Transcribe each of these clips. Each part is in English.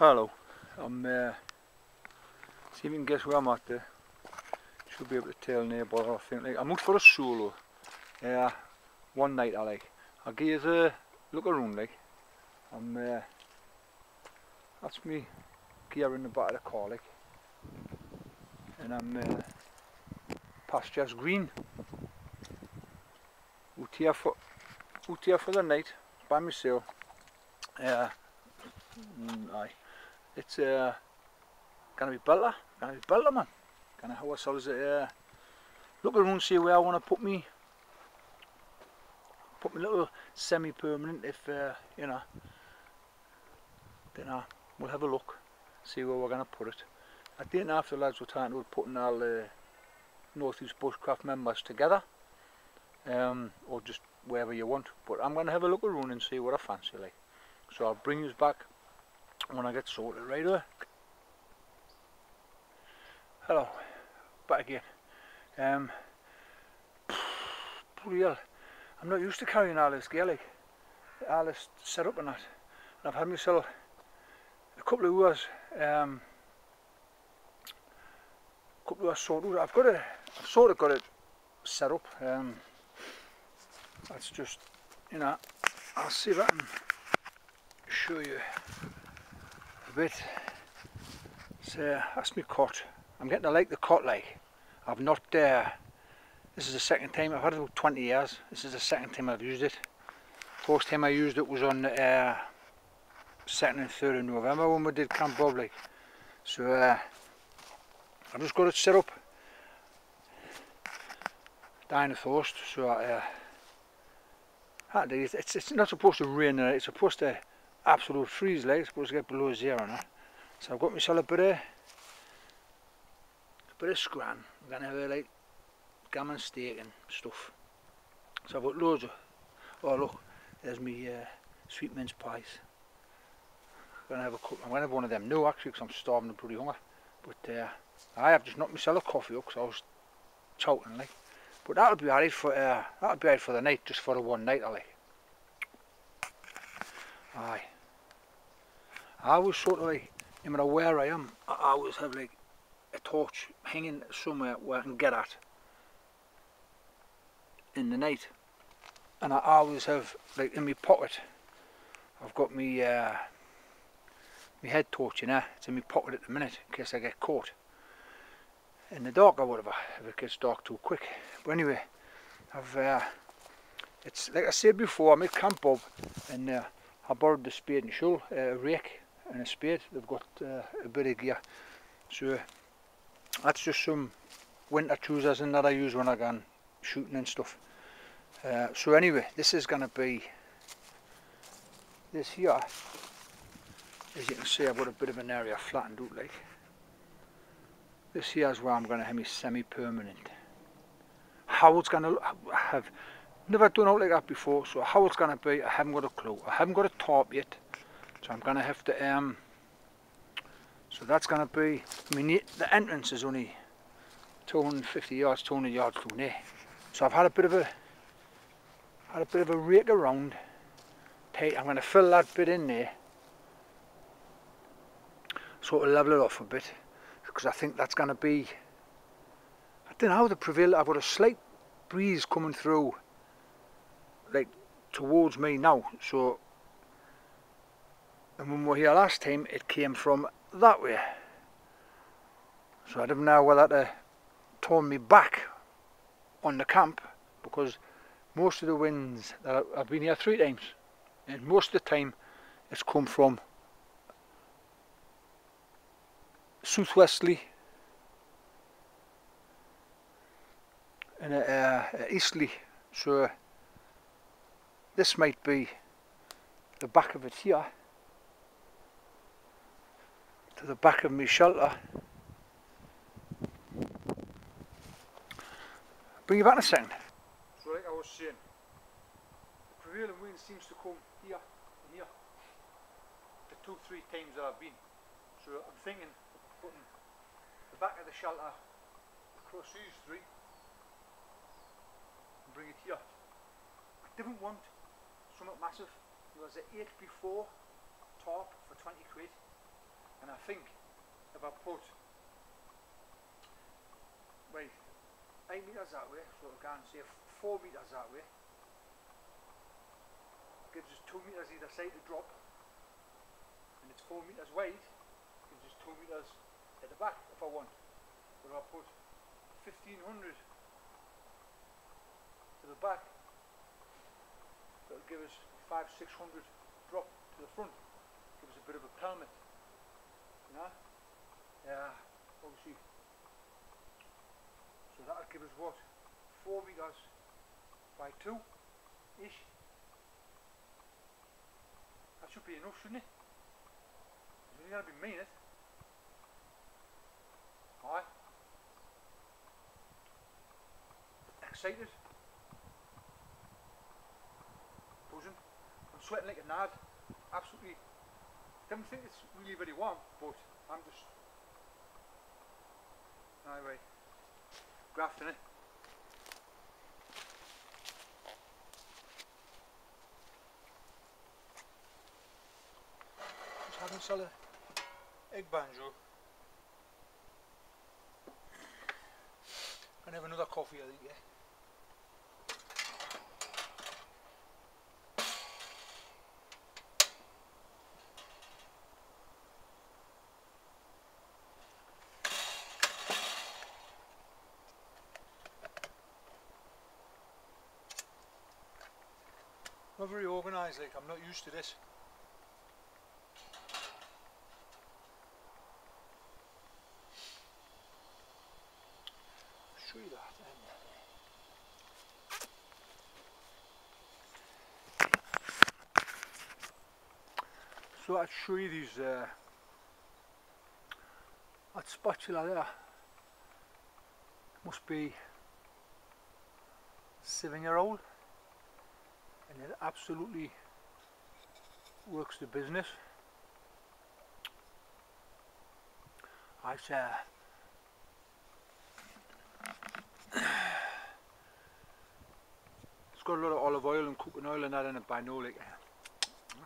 Hello, I'm see if you can guess where I'm at there. Should be able to tell near, but I think like, I'm out for a solo. One night I'll give you a look around like. I'm that's me gear in the back of the car like, and I'm pastures green. Out here for the night by myself. Aye, it's gonna be belter, man. Gonna have ourselves a look around, see where I want to put me little semi-permanent. If you know, then we'll have a look, see where we're gonna put it. I didn't have the lads were talking about putting all the North East Bushcraft members together, or just wherever you want. But I'm gonna have a look around and see what I fancy like. So I'll bring you back when I get sorted right away. Hello, back again. Bloody hell, I'm not used to carrying all this gear, like all this setup and that. And I've had myself a couple of hours sorted. I've sort of got it set up. That's just, you know, I'll see if I can show you a bit. So that's my cot. I'm getting to like the cot like. I've not this is the second time. I've had it for 20 years. This is the second time I've used it. First time I used it was on 2nd and 3rd of November when we did Camp Bob like. So I've just got it set up dying of thirst. So it's not supposed to rain in it. It's supposed to absolute freeze like. It's supposed to get below 0 now. So I've got myself a bit of scran. I'm gonna have like gammon steak and stuff. So I've got loads of. Oh look, there's me sweet mince pies. I'm gonna have a couple. I'm gonna have one of them. No, actually, because I'm starving and bloody hunger. But I have just knocked myself a coffee up because I was choking like. But that'll be alright for the night, just for the one night, like. Aye. I always sort of like, no matter where I am, I always have like a torch hanging somewhere where I can get at in the night. And I always have like in my pocket, I've got me head torch in there. It's in my pocket at the minute in case I get caught in the dark or whatever, if it gets dark too quick. But anyway, it's like I said before, I'm at Camp Bob and I borrowed the spade and shovel, a rake and a spade. They've got a bit of gear. So that's just some winter choosers and that I use when I go shooting and stuff. So anyway, this is going to be this here. As you can see, I've got a bit of an area flattened out like. This here is where I'm going to have my semi-permanent. How it's going to look, I have never done out like that before, so how it's going to be, I haven't got a clue. I haven't got a tarp yet, so I'm going to have to, so that's going to be, I mean the entrance is only 250 yards, 200 yards from there. So I've had a bit of a rake around. I'm going to fill that bit in there, sort of level it off a bit, because I think that's going to be, I don't know how to prevail. I've got a slight breeze coming through like towards me now, so, and when we were here last time it came from that way, so I don't know whether to turn me back on the camp, because most of the winds that I've been here 3 times and most of the time it's come from southwesterly and easterly. So this might be the back of it here, to the back of my shelter. Bring you back in a second. So like I was saying, the prevailing wind seems to come here and here, the 2-3 times that I've been. So I'm thinking putting the back of the shelter across these 3 and bring it here. I didn't want something massive. There was an 8x4 tarp for 20 quid. And I think if I put, right, 8 metres that way, so I can say 4 metres that way, gives us 2 metres either side to drop, and it's 4 metres wide, gives us 2 metres at the back if I want. But if I put 1500 to the back, that'll give us 500-600 drop to the front, give us a bit of a pelmet, you know? Yeah, obviously. So that'll give us what? 4 metres by 2-ish. That should be enough, shouldn't it? It's only going to be mean it. Alright. Excited. Buzzing. I'm sweating like a gnat. Absolutely. Don't think it's really very warm, but I'm just... Anyway. Grafting it. Just having a solid egg banjo. Gonna have another coffee, I think, yeah. Not very organised, like, I'm not used to this. Show you that. So I'd show you these, that spatula there. Must be 7-year-old. And it absolutely works the business. It's got a lot of olive oil and cooking oil and that in it by now, like,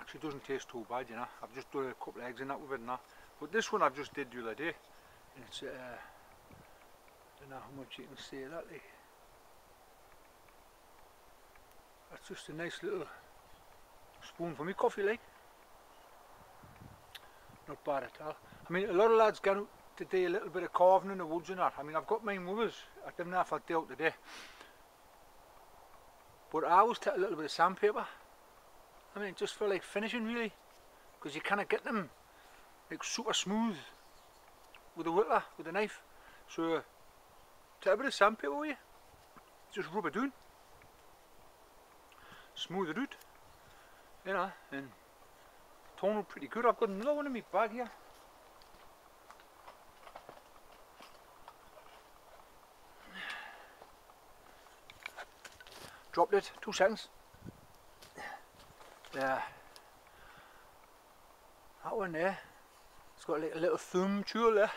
actually doesn't taste too bad, you know. I've just done a couple of eggs in that with it and that. But this one I've just did the other day, and it's I don't know how much you can see of that, like. That's just a nice little spoon for me coffee, like. Not bad at all. I mean, a lot of lads get out to do a little bit of carving in the woods and that. I mean, I've got mine with us. I don't know if I'll do it today. But I always take a little bit of sandpaper. I mean, just for like finishing, really. Because you kind of get them like super smooth with a whittler, with a knife. So, take a bit of sandpaper with you. Just rub it down. Smooth it out, you know, and tone it pretty good. I've got another one in my bag here. Dropped it, 2 seconds. There. That one there, it's got like a little thumb tool there,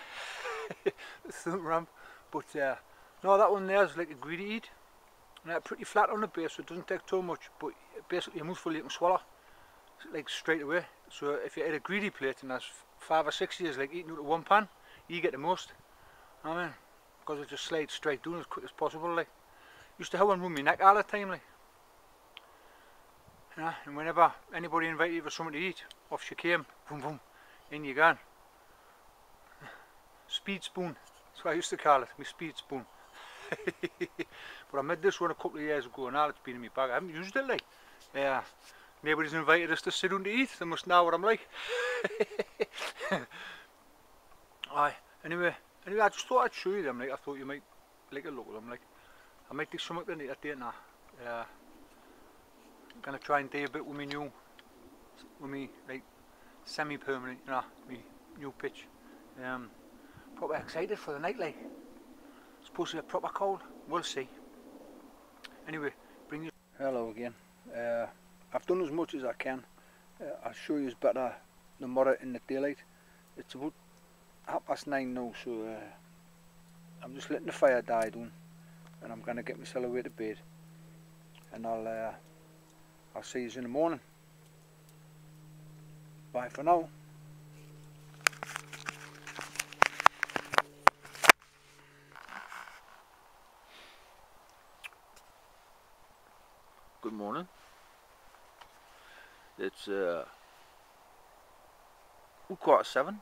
a thumb ramp, but no, that one there is like a greedy eat. And it's pretty flat on the base, so it doesn't take too much, but basically a mouthful you can swallow like straight away. So if you eat a greedy plate and there's 5 or 6 years like eating out of one pan, you get the most. I mean, because it just slides straight down as quick as possible, like. Used to have one round my neck all the time, like. You know, and whenever anybody invited you for something to eat, off she came, boom boom, in you gone. Speed spoon, that's what I used to call it, my speed spoon. But I made this one a couple of years ago and now it's been in my bag. I haven't used it, like. Yeah, nobody's invited us to sit down to eat, they must know what I'm like. Aye, anyway, I just thought I'd show you them, like. I thought you might like a look at them, like. I might do something to that day now. I'm gonna try and do a bit with me like semi-permanent, you know, me new pitch. Proper excited for the night, like. It's supposed to be a proper cold. We'll see. Anyway, bring you. Hello again. I've done as much as I can. I'll show you better tomorrow in the daylight. It's about 9:30 now, so I'm just letting the fire die down, and I'm gonna get myself away to bed. And I'll see you in the morning. Bye for now. morning. It's 7:15.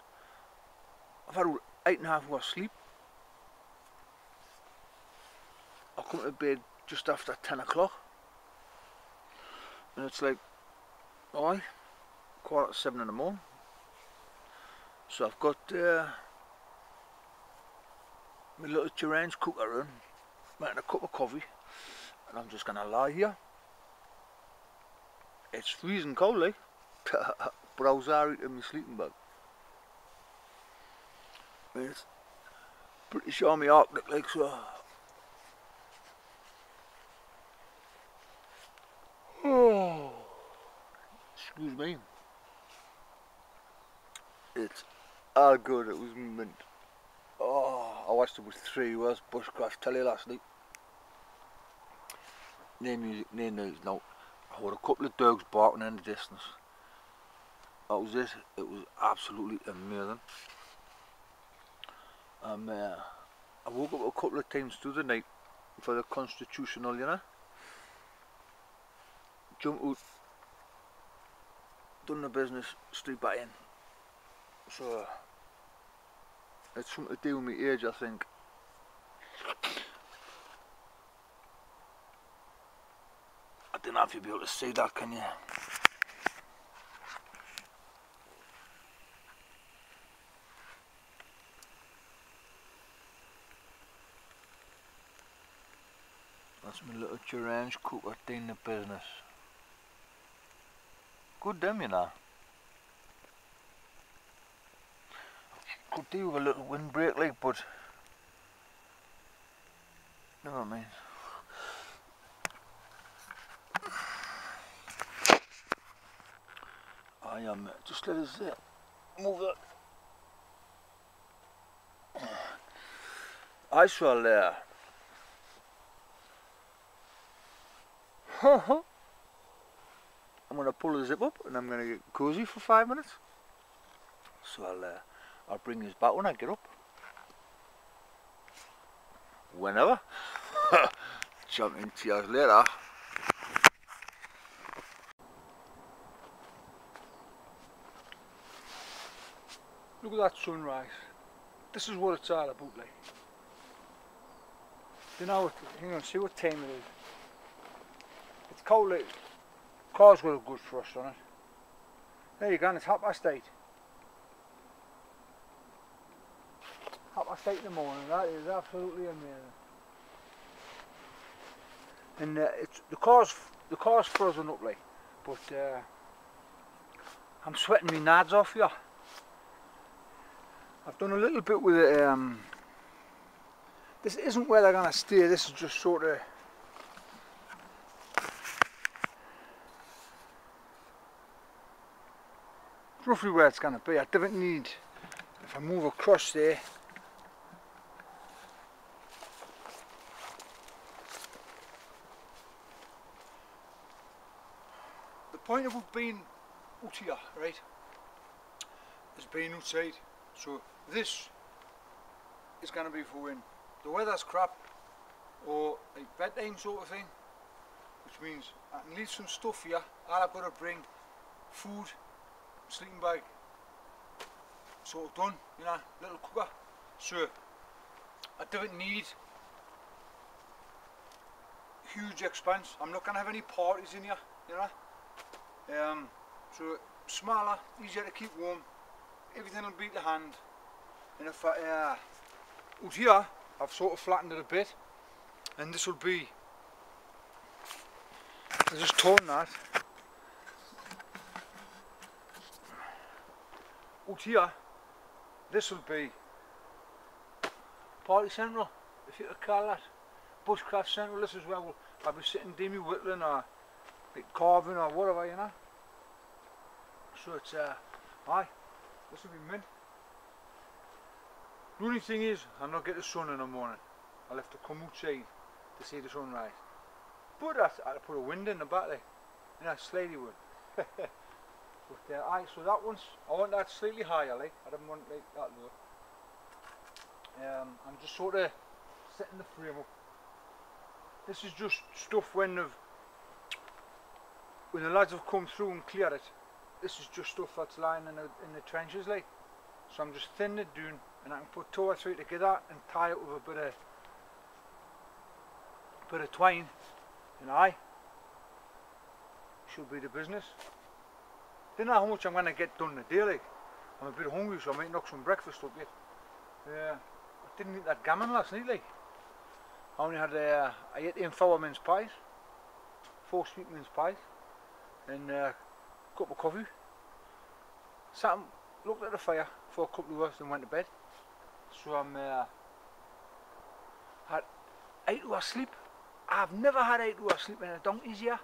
I've had 8.5 hours sleep. I come to bed just after 10 o'clock, and it's like, aye, 7:15 in the morning. So I've got my little Turange cooker in, making a cup of coffee, and I'm just gonna lie here. It's freezing cold, like, but I was alright in my sleeping bag. I mean, it's pretty sure my Arctic, like, so. Oh, excuse me. It's all good. It was mint. Oh, I watched about 3 hours bushcraft telly last night. No music, no news, no. I heard a couple of dogs barking in the distance. That was it. It was absolutely amazing. I woke up a couple of times through the night for the constitutional, you know. Jumped out, done the business, straight back in. So it's something to do with my age, I think. I don't know if you'll be able to see that, can you? That's my little Turange cooker doing the business. Good them, you know. Could do with a little windbreak, like, but never mind. I am just let us move that. I shall I'm going to pull the zip up and I'm going to get cozy for 5 minutes. So I'll bring this back when I get up. Whenever. Jumping tears later. Look at that sunrise. This is what it's all about, like. You know, hang on, see what time it is. It's cold, like. Cars will look good for us on it. There you go, it's 8:30. 8:30 in the morning, that is absolutely amazing. And it's the car's frozen up, like, but I'm sweating my nads off here. I've done a little bit with it. This isn't where they're gonna stay. This is just sort of. Roughly where it's going to be. I don't need, if I move across there, the point of being out here, right, is being outside. So this is going to be for when the weather's crap or like bedtime sort of thing, which means I can leave some stuff here. All I've got to bring food, sleeping bag, sort of done, you know, little cooker. So I don't need huge expanse. I'm not gonna have any parties in here, you know. So smaller, easier to keep warm. Everything will be to hand. And if I out here, I've sort of flattened it a bit, and this will be. I just torn that. Out here, this will be party central, if you could call that. Bushcraft central. This is where I'll be sitting doing my whittling or like carving or whatever, you know. So it's aye, this will be mint. The only thing is, I'll not get the sun in the morning. I'll have to come outside to see the sunrise. But I'll put a window in the back there, you know, slightly wood. But aye, so that one's, I want that slightly higher, like, I don't want like that low. I'm just sort of setting the frame up. This is just stuff when when the lads have come through and cleared it, this is just stuff that's lying in the trenches like. So I'm just thinning it down, and I can put 2 or 3 together and tie it with a bit of twine, and aye, should be the business. Don't know how much I'm going to get done today, like. I'm a bit hungry, so I might knock some breakfast up yet. I didn't eat that gammon last night, like. I only had I ate 4 mince pies, 4 sweet mince pies, and a cup of coffee. Sat and looked at the fire for a couple of hours and went to bed. So I'm had 8 hours sleep. I've never had 8 hours sleep in a donkey's year.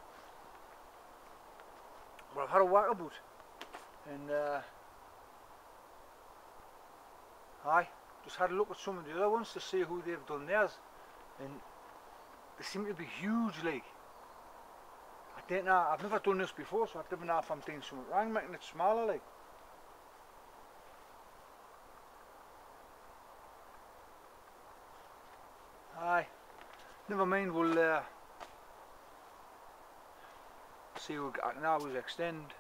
But I've had a walkabout, and aye, just had a look at some of the other ones to see who they've done theirs, and they seem to be huge, like. I don't know, I've never done this before, so I don't know if I'm doing something wrong making it smaller, like. Aye, never mind, we'll see what I can always extend,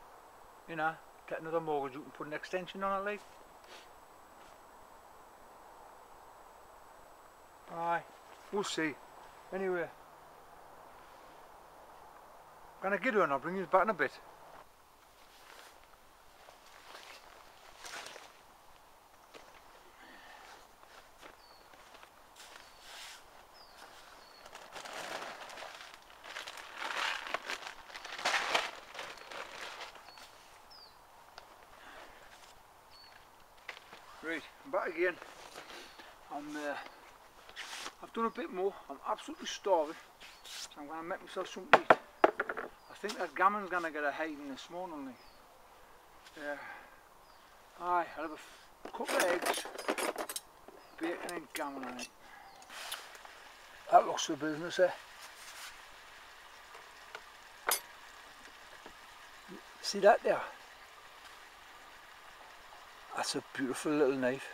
you know, get another mortgage, you can put an extension on it, like. Aye, we'll see. Anyway, I'm gonna get on, I'll bring you back in a bit. Right, I'm back again. I've done a bit more. I'm absolutely starving, so I'm going to make myself something to eat. I think that gammon's going to get a hiding this morning. Like. Aye, I'll have a couple of eggs, bacon and gammon on it. That looks the business, eh? See that there? That's a beautiful little knife.